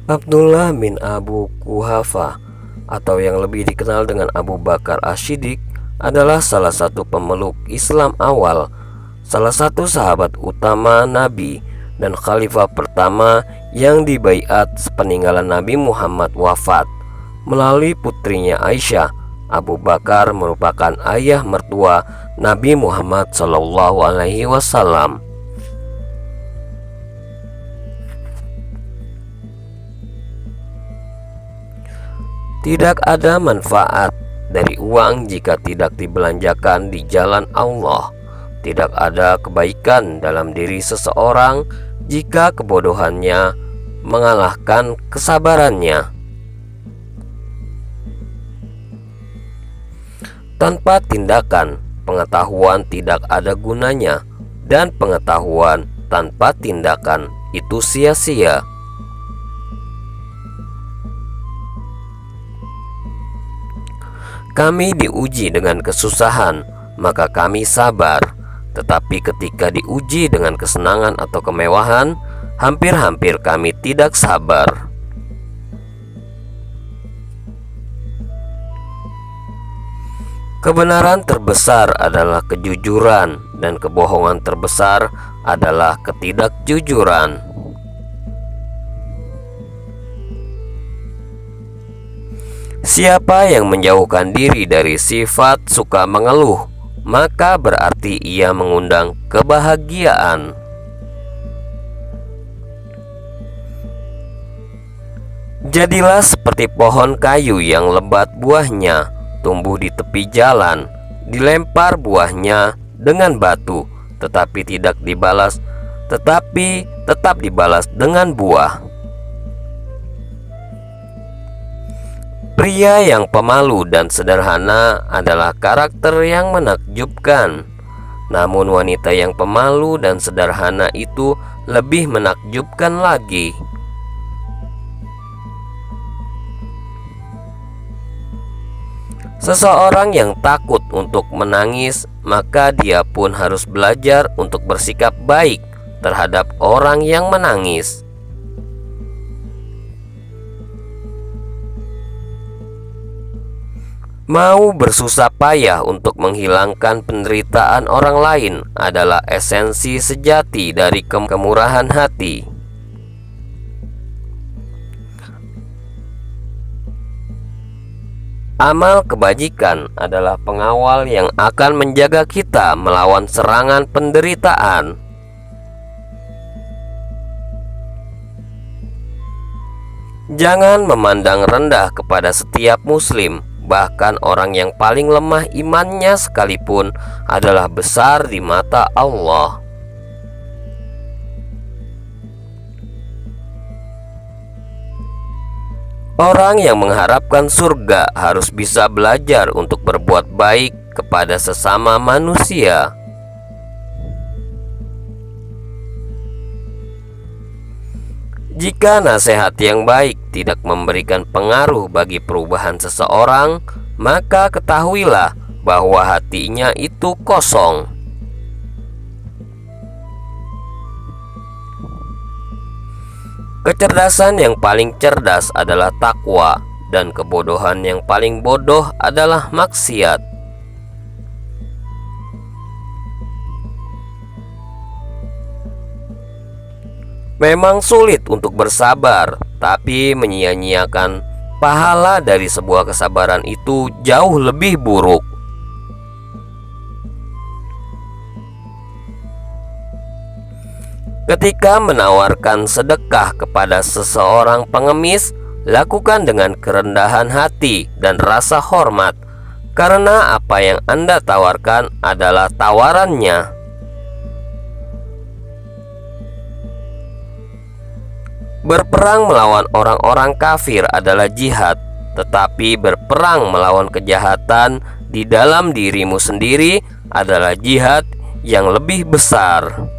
Abdullah bin Abu Quhafa atau yang lebih dikenal dengan Abu Bakar As-Siddiq adalah salah satu pemeluk Islam awal, salah satu sahabat utama Nabi dan khalifah pertama yang dibaiat sepeninggalan Nabi Muhammad wafat. Melalui putrinya Aisyah, Abu Bakar merupakan ayah mertua Nabi Muhammad SAW. Tidak ada manfaat dari uang jika tidak dibelanjakan di jalan Allah. Tidak ada kebaikan dalam diri seseorang jika kebodohannya mengalahkan kesabarannya. Tanpa tindakan, pengetahuan tidak ada gunanya, dan pengetahuan tanpa tindakan itu sia-sia. Kami diuji dengan kesusahan, maka kami sabar. Tetapi ketika diuji dengan kesenangan atau kemewahan, hampir-hampir kami tidak sabar. Kebenaran terbesar adalah kejujuran, dan kebohongan terbesar adalah ketidakjujuran. Siapa yang menjauhkan diri dari sifat suka mengeluh, maka berarti ia mengundang kebahagiaan. Jadilah seperti pohon kayu yang lebat buahnya, tumbuh di tepi jalan, dilempar buahnya dengan batu, tetapi tetap dibalas dengan buah. Pria yang pemalu dan sederhana adalah karakter yang menakjubkan. Namun wanita yang pemalu dan sederhana itu lebih menakjubkan lagi. Seseorang yang takut untuk menangis, maka dia pun harus belajar untuk bersikap baik terhadap orang yang menangis. Mau bersusah payah untuk menghilangkan penderitaan orang lain adalah esensi sejati dari kemurahan hati. Amal kebajikan adalah pengawal yang akan menjaga kita melawan serangan penderitaan. Jangan memandang rendah kepada setiap muslim. Bahkan orang yang paling lemah imannya sekalipun adalah besar di mata Allah. Orang yang mengharapkan surga harus bisa belajar untuk berbuat baik kepada sesama manusia. Jika nasihat yang baik tidak memberikan pengaruh bagi perubahan seseorang, maka ketahuilah bahwa hatinya itu kosong. Kecerdasan yang paling cerdas adalah takwa, dan kebodohan yang paling bodoh adalah maksiat. Memang sulit untuk bersabar, tapi menyia-nyiakan pahala dari sebuah kesabaran itu jauh lebih buruk. Ketika menawarkan sedekah kepada seseorang pengemis, lakukan dengan kerendahan hati dan rasa hormat, karena apa yang Anda tawarkan adalah tawarannya. Berperang melawan orang-orang kafir adalah jihad, tetapi berperang melawan kejahatan di dalam dirimu sendiri adalah jihad yang lebih besar.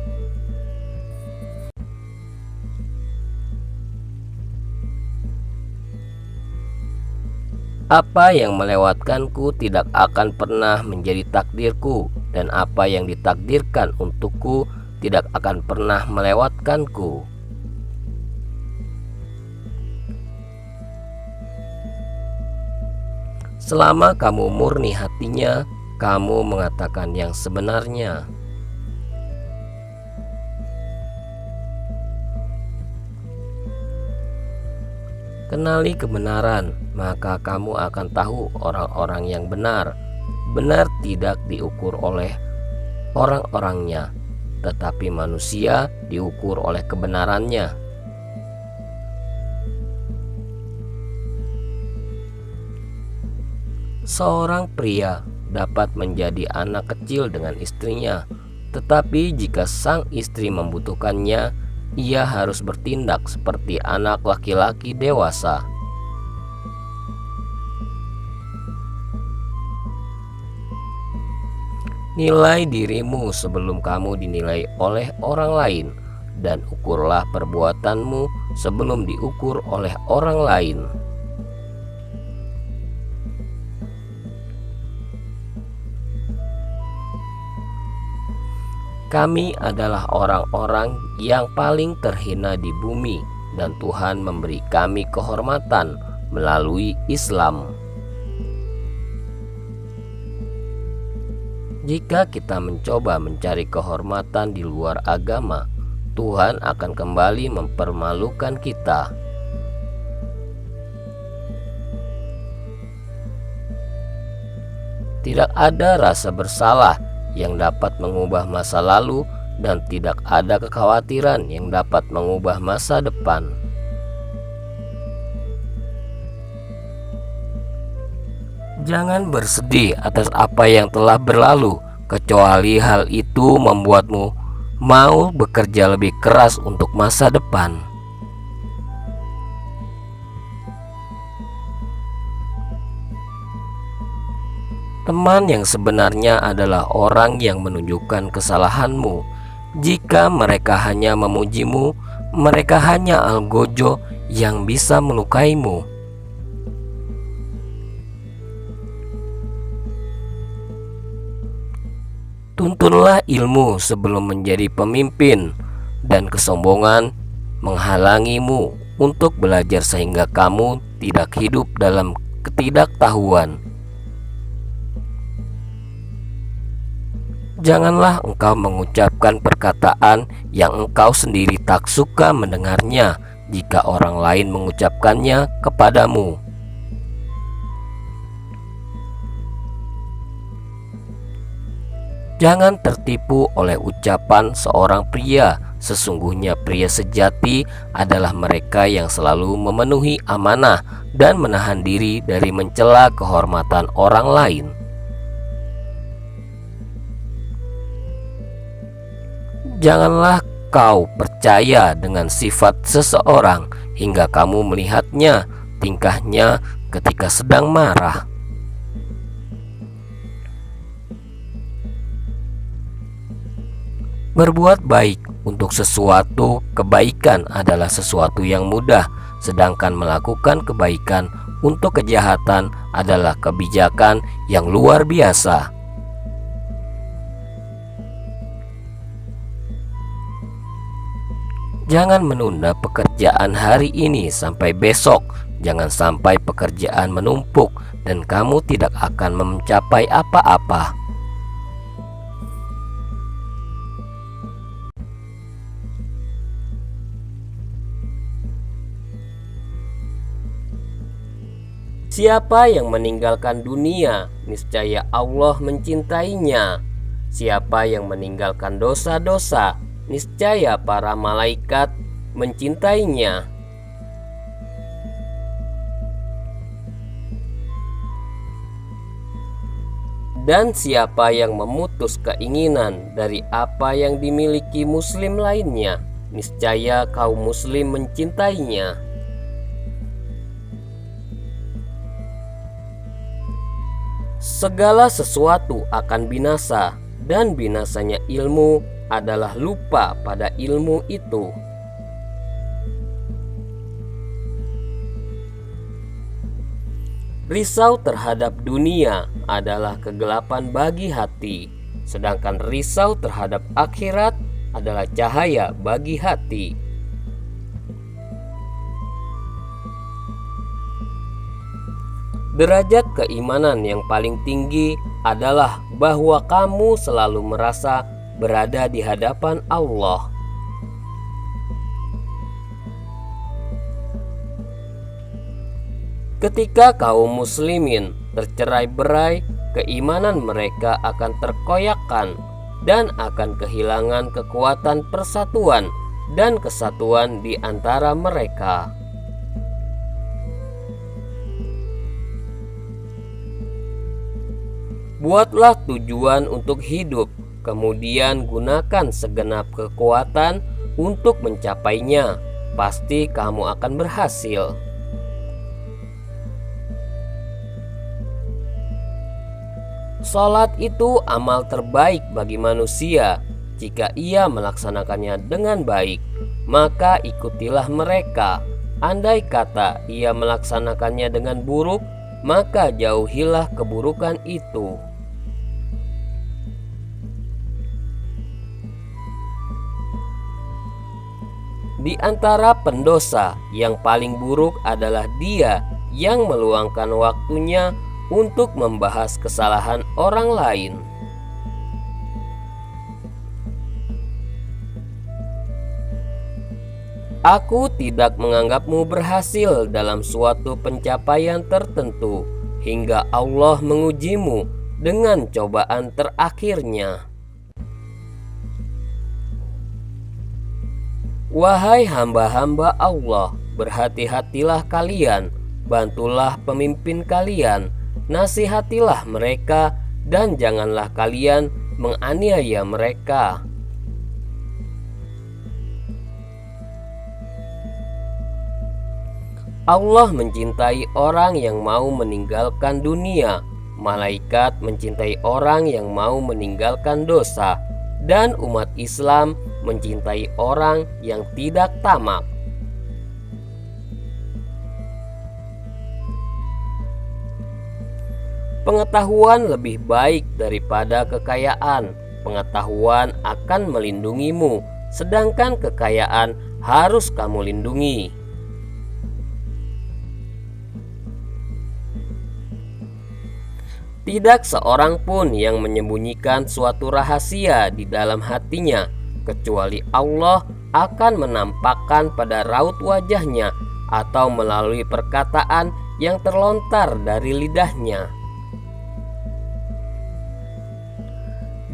Apa yang melewatkanku tidak akan pernah menjadi takdirku, dan apa yang ditakdirkan untukku tidak akan pernah melewatkanku. Selama kamu murni hatinya, kamu mengatakan yang sebenarnya. Kenali kebenaran, maka kamu akan tahu orang-orang yang benar. Benar tidak diukur oleh orang-orangnya, tetapi manusia diukur oleh kebenarannya. Seorang pria dapat menjadi anak kecil dengan istrinya, tetapi jika sang istri membutuhkannya, ia harus bertindak seperti anak laki-laki dewasa. Nilai dirimu sebelum kamu dinilai oleh orang lain, dan ukurlah perbuatanmu sebelum diukur oleh orang lain. Kami adalah orang-orang yang paling terhina di bumi, dan Tuhan memberi kami kehormatan melalui Islam. Jika kita mencoba mencari kehormatan di luar agama, Tuhan akan kembali mempermalukan kita. Tidak ada rasa bersalah yang dapat mengubah masa lalu, dan tidak ada kekhawatiran yang dapat mengubah masa depan. Jangan bersedih atas apa yang telah berlalu, kecuali hal itu membuatmu mau bekerja lebih keras untuk masa depan. Teman yang sebenarnya adalah orang yang menunjukkan kesalahanmu. Jika mereka hanya memujimu, mereka hanya algojo yang bisa melukaimu. Tuntunlah ilmu sebelum menjadi pemimpin, dan kesombongan menghalangimu untuk belajar sehingga kamu tidak hidup dalam ketidaktahuan. Janganlah engkau mengucapkan perkataan yang engkau sendiri tak suka mendengarnya jika orang lain mengucapkannya kepadamu. Jangan tertipu oleh ucapan seorang pria. Sesungguhnya pria sejati adalah mereka yang selalu memenuhi amanah dan menahan diri dari mencela kehormatan orang lain. Janganlah kau percaya dengan sifat seseorang hingga kamu melihatnya, tingkahnya ketika sedang marah. Berbuat baik untuk sesuatu kebaikan adalah sesuatu yang mudah, sedangkan melakukan kebaikan untuk kejahatan adalah kebijakan yang luar biasa. Jangan menunda pekerjaan hari ini sampai besok. Jangan sampai pekerjaan menumpuk dan kamu tidak akan mencapai apa-apa. Siapa yang meninggalkan dunia, niscaya Allah mencintainya. Siapa yang meninggalkan dosa-dosa, niscaya para malaikat mencintainya. Dan siapa yang memutus keinginan dari apa yang dimiliki muslim lainnya, niscaya kaum muslim mencintainya. Segala sesuatu akan binasa, dan binasanya ilmu adalah lupa pada ilmu itu. Risau terhadap dunia adalah kegelapan bagi hati, sedangkan risau terhadap akhirat adalah cahaya bagi hati. Derajat keimanan yang paling tinggi adalah bahwa kamu selalu merasa berada di hadapan Allah. Ketika kaum muslimin tercerai-berai, keimanan mereka akan terkoyakkan dan akan kehilangan kekuatan persatuan dan kesatuan di antara mereka. Buatlah tujuan untuk hidup, kemudian gunakan segenap kekuatan untuk mencapainya. Pasti kamu akan berhasil. Salat itu amal terbaik bagi manusia. Jika ia melaksanakannya dengan baik, maka ikutilah mereka. Andai kata ia melaksanakannya dengan buruk, maka jauhilah keburukan itu. Di antara pendosa yang paling buruk adalah dia yang meluangkan waktunya untuk membahas kesalahan orang lain. Aku tidak menganggapmu berhasil dalam suatu pencapaian tertentu hingga Allah mengujimu dengan cobaan terakhirnya. Wahai hamba-hamba Allah, berhati-hatilah kalian, bantulah pemimpin kalian, nasihatilah mereka, dan janganlah kalian menganiaya mereka. Allah mencintai orang yang mau meninggalkan dunia. Malaikat mencintai orang yang mau meninggalkan dosa. Dan umat Islam mencintai orang yang tidak tamak. Pengetahuan lebih baik daripada kekayaan. Pengetahuan akan melindungimu, sedangkan kekayaan harus kamu lindungi. Tidak seorang pun yang menyembunyikan suatu rahasia di dalam hatinya, kecuali Allah akan menampakkan pada raut wajahnya atau melalui perkataan yang terlontar dari lidahnya.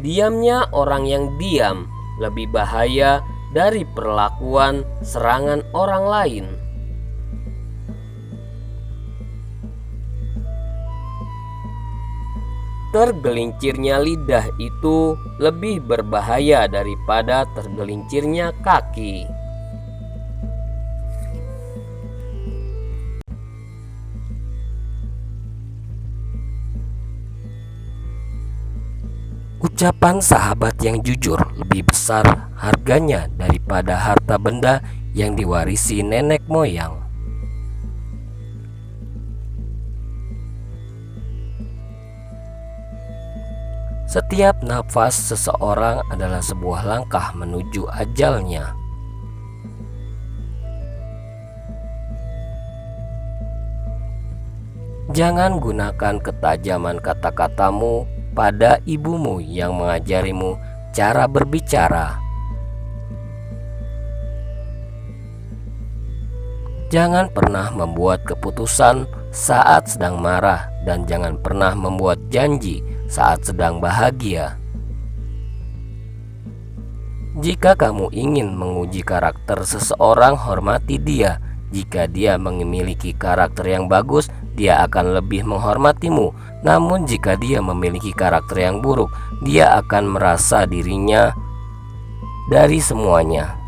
Diamnya orang yang diam lebih bahaya dari perlakuan serangan orang lain. Tergelincirnya lidah itu lebih berbahaya daripada tergelincirnya kaki. Ucapan sahabat yang jujur lebih besar harganya daripada harta benda yang diwarisi nenek moyang. Setiap nafas seseorang adalah sebuah langkah menuju ajalnya. Jangan gunakan ketajaman kata-katamu pada ibumu yang mengajarimu cara berbicara. Jangan pernah membuat keputusan saat sedang marah, dan jangan pernah membuat janji saat sedang bahagia. Jika kamu ingin menguji karakter seseorang, hormati dia. Jika dia memiliki karakter yang bagus, dia akan lebih menghormatimu. Namun jika dia memiliki karakter yang buruk, dia akan merasa dirinya dari semuanya.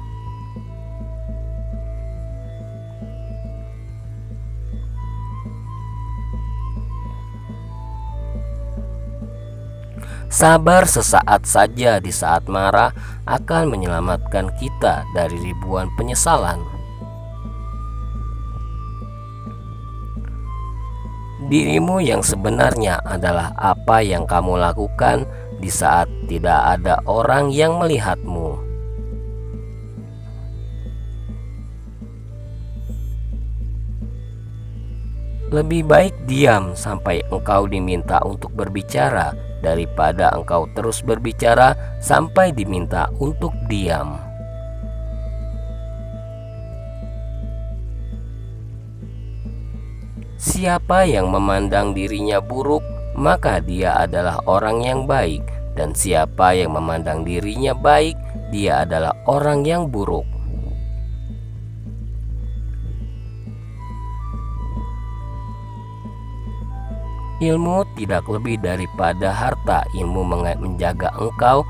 Sabar sesaat saja di saat marah akan menyelamatkan kita dari ribuan penyesalan. Dirimu yang sebenarnya adalah apa yang kamu lakukan di saat tidak ada orang yang melihatmu. Lebih baik diam sampai engkau diminta untuk berbicara daripada engkau terus berbicara sampai diminta untuk diam. Siapa yang memandang dirinya buruk, maka dia adalah orang yang baik, dan siapa yang memandang dirinya baik, dia adalah orang yang buruk. Ilmu tidak lebih daripada harta. Ilmu menjaga engkau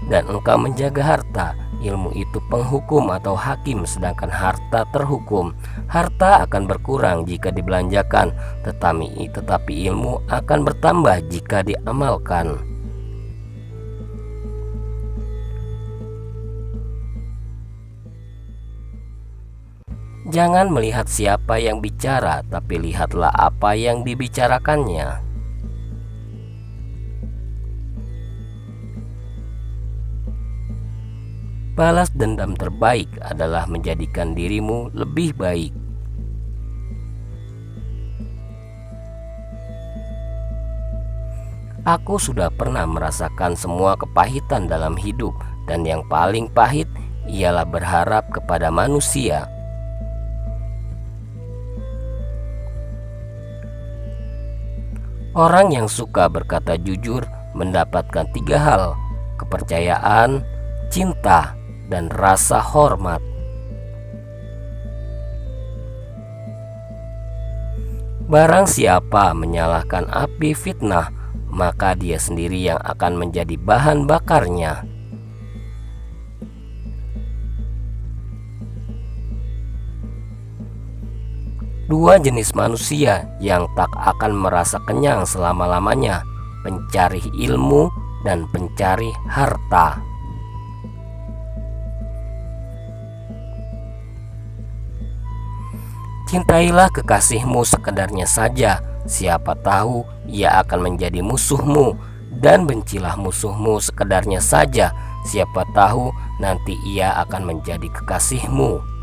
dan engkau menjaga harta. Ilmu itu penghukum atau hakim, sedangkan harta terhukum. Harta akan berkurang jika dibelanjakan, tetapi ilmu akan bertambah jika diamalkan. Jangan melihat siapa yang bicara, tapi lihatlah apa yang dibicarakannya. Balas dendam terbaik adalah menjadikan dirimu lebih baik. Aku sudah pernah merasakan semua kepahitan dalam hidup, dan yang paling pahit ialah berharap kepada manusia. Orang yang suka berkata jujur mendapatkan 3 hal: kepercayaan, cinta, dan rasa hormat. Barang siapa menyalakan api fitnah, maka dia sendiri yang akan menjadi bahan bakarnya. Dua jenis manusia yang tak akan merasa kenyang selama-lamanya: pencari ilmu dan pencari harta. Cintailah kekasihmu sekedarnya saja, siapa tahu ia akan menjadi musuhmu, dan bencilah musuhmu sekedarnya saja, siapa tahu nanti ia akan menjadi kekasihmu.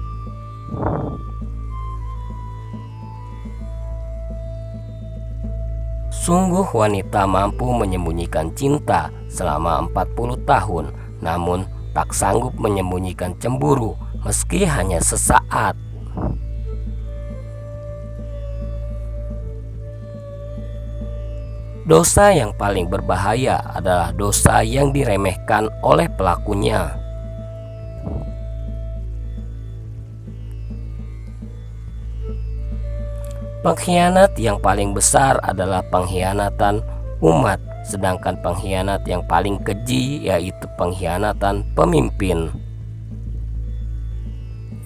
Sungguh wanita mampu menyembunyikan cinta selama 40 tahun, namun tak sanggup menyembunyikan cemburu meski hanya sesaat. Dosa yang paling berbahaya adalah dosa yang diremehkan oleh pelakunya. Pengkhianat yang paling besar adalah pengkhianatan umat, sedangkan pengkhianat yang paling keji yaitu pengkhianatan pemimpin.